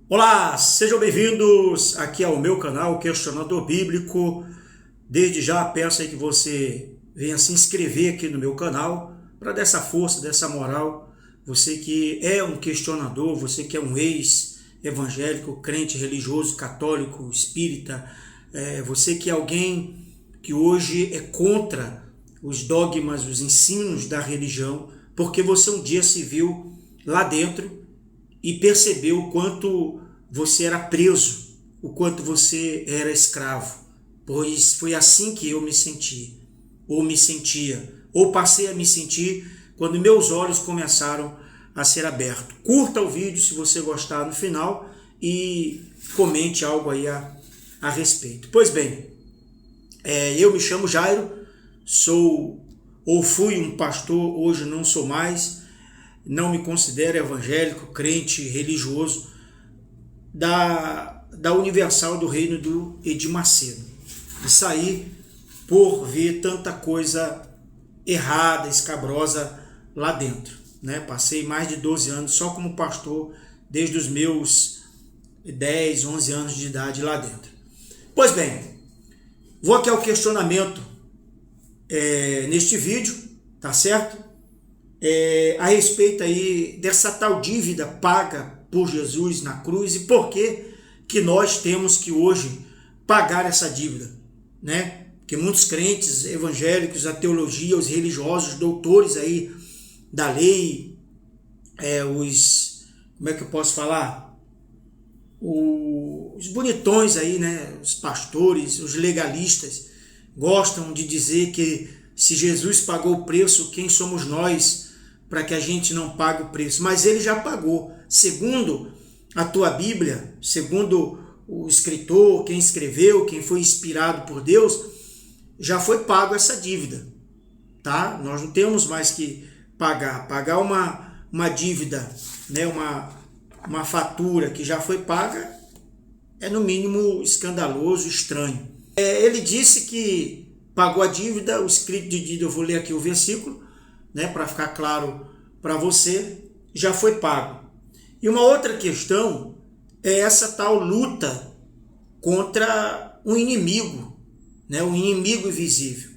Olá, sejam bem-vindos aqui ao meu canal Questionador Bíblico. Desde já peço aí que você venha se inscrever aqui no meu canal para dar essa força, dessa moral. Você que é um questionador, você que é um ex-evangélico, crente religioso, católico, espírita, você que é alguém que hoje é contra os dogmas, os ensinos da religião, porque você um dia se viu lá dentro e percebeu o quanto você era preso, o quanto você era escravo, pois foi assim que eu me senti, ou me sentia, ou passei a me sentir quando meus olhos começaram a ser abertos. Curta o vídeo se você gostar no final e comente algo aí a respeito. Pois bem, eu me chamo Jairo, sou ou fui um pastor, hoje não sou mais. Não me considero evangélico, crente, religioso da Universal do Reino do Edir Macedo. E saí por ver tanta coisa errada, escabrosa lá dentro. Passei mais de 12 anos só como pastor, desde os meus 10, 11 anos de idade lá dentro. Pois bem, vou aqui ao questionamento neste vídeo, tá certo? A respeito aí dessa tal dívida paga por Jesus na cruz e por que nós temos que hoje pagar essa dívida, né? Porque muitos crentes evangélicos, a teologia, os religiosos, doutores aí da lei, como é que eu posso falar? Os bonitões aí, né? Os pastores, os legalistas, gostam de dizer que se Jesus pagou o preço, quem somos nós para que a gente não pague o preço? Mas ele já pagou. Segundo a tua Bíblia, segundo o escritor, quem escreveu, quem foi inspirado por Deus, já foi pago essa dívida, tá? Nós não temos mais que pagar. Pagar uma dívida, né? uma fatura que já foi paga é no mínimo escandaloso, estranho. Ele disse que pagou a dívida, o escrito de dívida, eu vou ler aqui o versículo, né, para ficar claro para você, já foi pago. E uma outra questão é essa tal luta contra um inimigo, né, um inimigo invisível,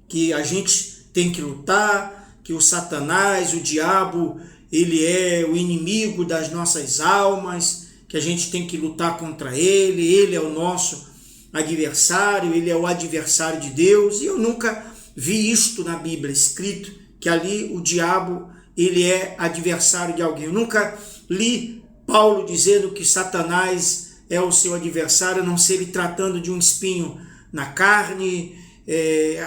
que a gente tem que lutar, que o Satanás, o diabo, ele é o inimigo das nossas almas, que a gente tem que lutar contra ele é o nosso adversário, ele é o adversário de Deus. E eu nunca vi isto na Bíblia escrito, que ali o diabo ele é adversário de alguém. Eu nunca li Paulo dizendo que Satanás é o seu adversário, a não ser ele tratando de um espinho na carne,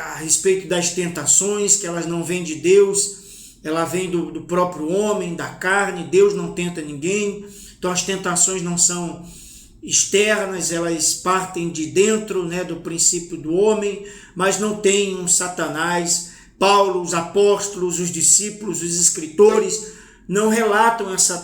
a respeito das tentações, que elas não vêm de Deus, ela vem do próprio homem, da carne. Deus não tenta ninguém, então as tentações não são externas, elas partem de dentro, né, do princípio do homem, mas não tem um Satanás. Paulo, os apóstolos, os discípulos, os escritores não relatam esse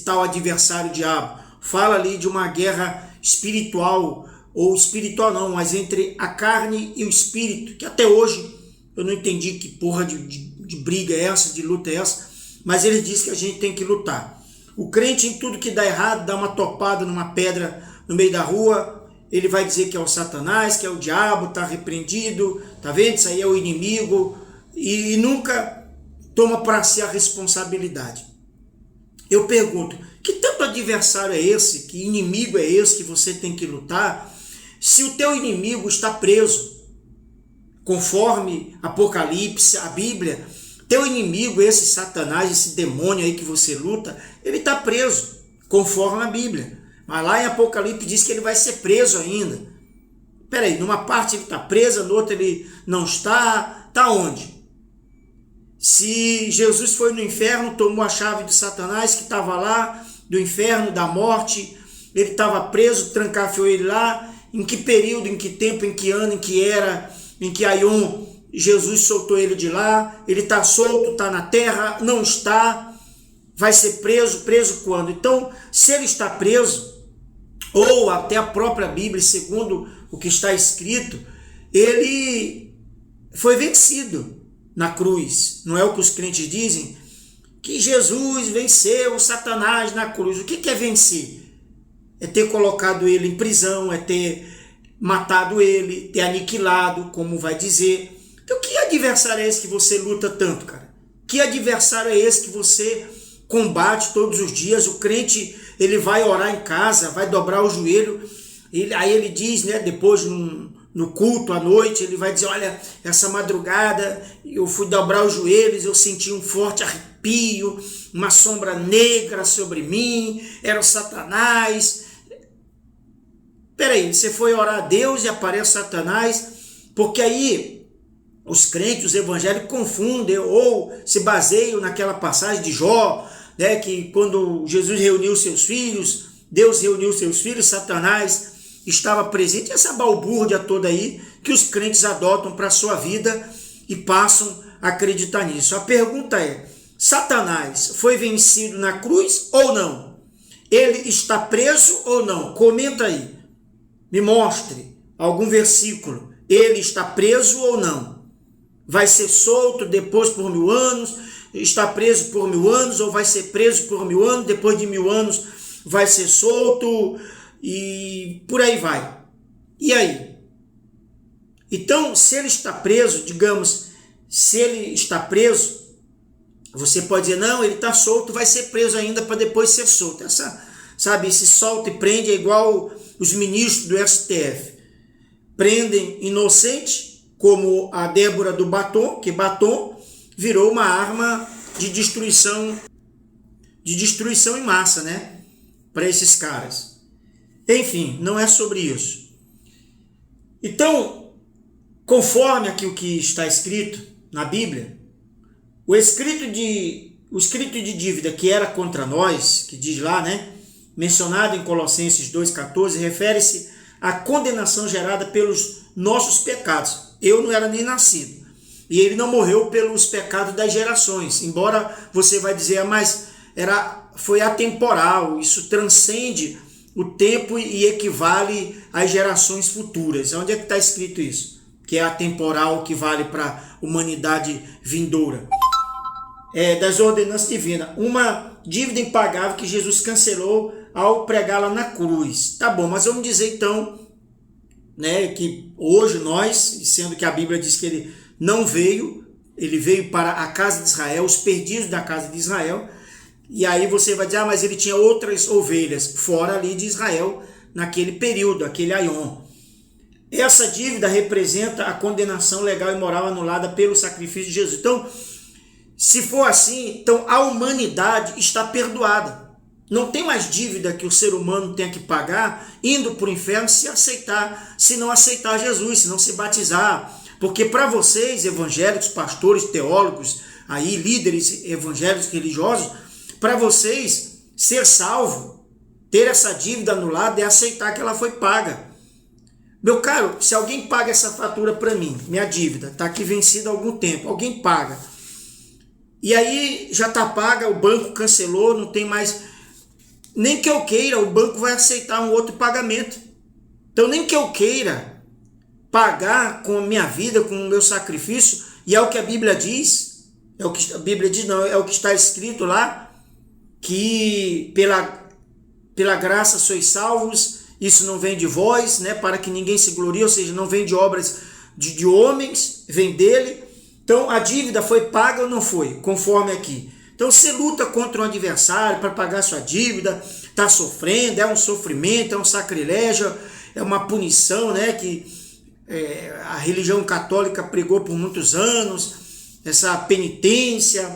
tal adversário diabo. Fala ali de uma guerra espiritual, ou espiritual não, mas entre a carne e o espírito, que até hoje eu não entendi que porra de briga é essa, de luta é essa, mas ele diz que a gente tem que lutar. O crente, em tudo que dá errado, dá uma topada numa pedra no meio da rua, ele vai dizer que é o Satanás, que é o diabo, está repreendido, tá vendo? Isso aí é o inimigo, e nunca toma para si a responsabilidade. Eu pergunto, que tanto adversário é esse, que inimigo é esse que você tem que lutar, se o teu inimigo está preso? Conforme Apocalipse, a Bíblia, teu inimigo, esse Satanás, esse demônio aí que você luta, ele está preso, conforme a Bíblia. Mas lá em Apocalipse diz que ele vai ser preso ainda. Peraí, numa parte ele está preso, na outra ele não está. Está onde? Se Jesus foi no inferno, tomou a chave de Satanás que estava lá, do inferno, da morte, ele estava preso, trancafiou ele lá. Em que período, em que tempo, em que ano, em que era, em que aion Jesus soltou ele de lá? Ele está solto, está na terra? Não está. Vai ser preso? Preso quando? Então, se ele está preso, ou até a própria Bíblia, segundo o que está escrito, ele foi vencido na cruz. Não é o que os crentes dizem? que Jesus venceu o Satanás na cruz. O que é vencer? É ter colocado ele em prisão, é ter matado ele, ter aniquilado, como vai dizer. Então, que adversário é esse que você luta tanto, cara? Que adversário é esse que você combate todos os dias? O crente, ele vai orar em casa, vai dobrar o joelho, aí ele diz, né, depois no culto à noite, ele vai dizer, olha, essa madrugada eu fui dobrar os joelhos, eu senti um forte arrepio, uma sombra negra sobre mim, era o Satanás. Peraí, você foi orar a Deus e aparece Satanás? Porque aí os crentes, os evangélicos confundem ou se baseiam naquela passagem de Jó, né, que quando Jesus reuniu seus filhos, Deus reuniu seus filhos, Satanás estava presente, essa balbúrdia toda aí que os crentes adotam para a sua vida e passam a acreditar nisso. A pergunta é, Satanás foi vencido na cruz ou não? Ele está preso ou não? Comenta aí, me mostre algum versículo, ele está preso ou não? Vai ser solto depois por 1000 anos, está preso por 1000 anos, ou vai ser preso por 1000 anos, depois de 1000 anos vai ser solto, e por aí vai. E aí? Então, se ele está preso, digamos, se ele está preso, você pode dizer, não, ele está solto, vai ser preso ainda para depois ser solto. Sabe, esse solta e prende é igual os ministros do STF. Prendem inocente, como a Débora do Batom, que Batom virou uma arma de destruição em massa, né? Para esses caras. Enfim, não é sobre isso. Então, conforme aqui o que está escrito na Bíblia, o escrito de dívida que era contra nós, que diz lá, né? Mencionado em Colossenses 2,14, refere-se à condenação gerada pelos nossos pecados. Eu não era nem nascido. E ele não morreu pelos pecados das gerações. Embora você vai dizer, mas foi atemporal, isso transcende o tempo e equivale às gerações futuras. Onde é que está escrito isso? Que é atemporal, que vale para a humanidade vindoura. Das ordenanças divinas. Uma dívida impagável que Jesus cancelou ao pregá-la na cruz. Tá bom, mas vamos dizer então, né, que hoje nós, sendo que a Bíblia diz que ele não veio, ele veio para a casa de Israel, os perdidos da casa de Israel, e aí você vai dizer, mas ele tinha outras ovelhas fora ali de Israel, naquele período, aquele aion. Essa dívida representa a condenação legal e moral anulada pelo sacrifício de Jesus. Então, se for assim, então a humanidade está perdoada. Não tem mais dívida que o ser humano tenha que pagar indo para o inferno se não aceitar Jesus, se não se batizar. Porque para vocês, evangélicos, pastores, teólogos, aí, líderes evangélicos religiosos, para vocês ser salvo, ter essa dívida anulada é aceitar que ela foi paga. Meu caro, se alguém paga essa fatura para mim, minha dívida está aqui vencida há algum tempo, alguém paga. E aí já está paga, o banco cancelou, não tem mais... Nem que eu queira, o banco vai aceitar um outro pagamento. Então, nem que eu queira pagar com a minha vida, com o meu sacrifício, e é o que a Bíblia diz, é o que a Bíblia diz, não, é o que está escrito lá, que pela graça sois salvos, isso não vem de vós, né, para que ninguém se glorie, ou seja, não vem de obras de homens, vem dele. Então, a dívida foi paga ou não foi, conforme aqui. Então, você luta contra um adversário para pagar sua dívida, está sofrendo, é um sofrimento, é um sacrilégio, é uma punição, né, que a religião católica pregou por muitos anos, essa penitência,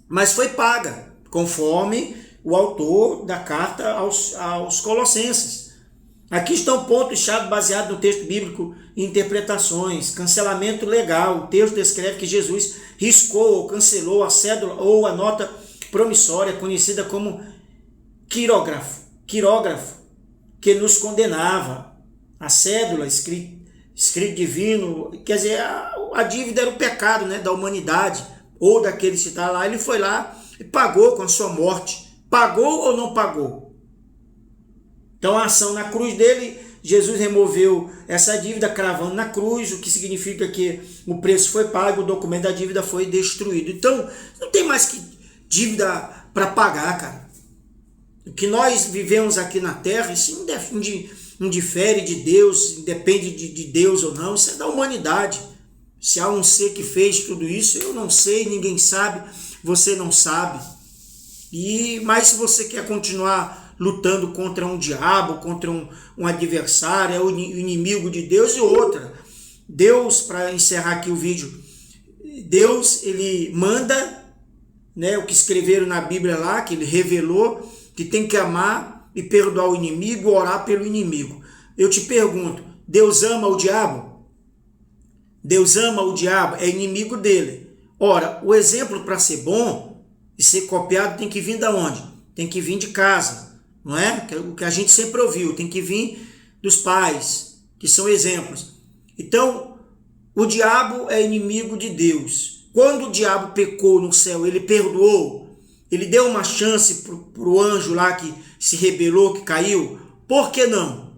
mas foi paga, conforme o autor da carta aos Colossenses. Aqui estão pontos-chave baseados no texto bíblico e interpretações. Cancelamento legal. O texto descreve que Jesus riscou ou cancelou a cédula ou a nota promissória, conhecida como quirógrafo, que nos condenava. A cédula, escrito divino, quer dizer, a dívida era o pecado, né, da humanidade, ou daquele que está lá. Ele foi lá e pagou com a sua morte. Pagou ou não pagou? Então, a ação na cruz dele, Jesus removeu essa dívida cravando na cruz, o que significa que o preço foi pago, o documento da dívida foi destruído. Então, não tem mais que dívida para pagar, cara. O que nós vivemos aqui na terra, isso não difere de Deus, independe de Deus ou não, isso é da humanidade. Se há um ser que fez tudo isso, eu não sei, ninguém sabe, você não sabe. Mas se você quer continuar lutando contra um diabo, contra um adversário, é o inimigo de Deus. E outra, Deus, para encerrar aqui o vídeo, Deus, ele manda, né, o que escreveram na Bíblia lá, que ele revelou, que tem que amar e perdoar o inimigo, orar pelo inimigo. Eu te pergunto, Deus ama o diabo? Deus ama o diabo, é inimigo dele. Ora, o exemplo para ser bom e ser copiado tem que vir de onde? Tem que vir de casa, não é? O que a gente sempre ouviu, tem que vir dos pais, que são exemplos. Então, o diabo é inimigo de Deus. Quando o diabo pecou no céu, ele perdoou? Ele deu uma chance para o anjo lá que se rebelou, que caiu? Por que não?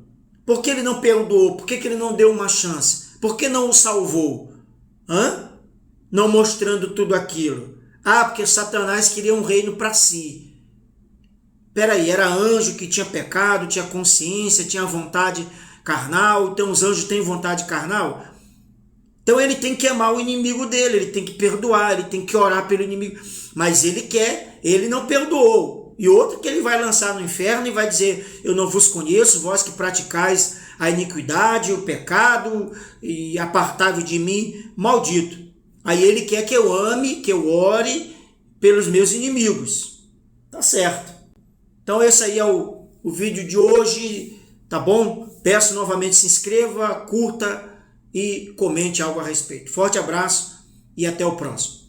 Por que ele não perdoou? Por que ele não deu uma chance? Por que não o salvou? Não mostrando tudo aquilo. Porque Satanás queria um reino para si. Peraí, era anjo que tinha pecado, tinha consciência, tinha vontade carnal. Então os anjos têm vontade carnal? Então ele tem que amar o inimigo dele, ele tem que perdoar, ele tem que orar pelo inimigo. Mas ele não perdoou. E outro que ele vai lançar no inferno e vai dizer: eu não vos conheço, vós que praticais a iniquidade, o pecado, e apartai-vos de mim, maldito. Aí ele quer que eu ame, que eu ore pelos meus inimigos. Tá certo. Então esse aí é o vídeo de hoje, tá bom? Peço novamente, se inscreva, curta e comente algo a respeito. Forte abraço e até o próximo.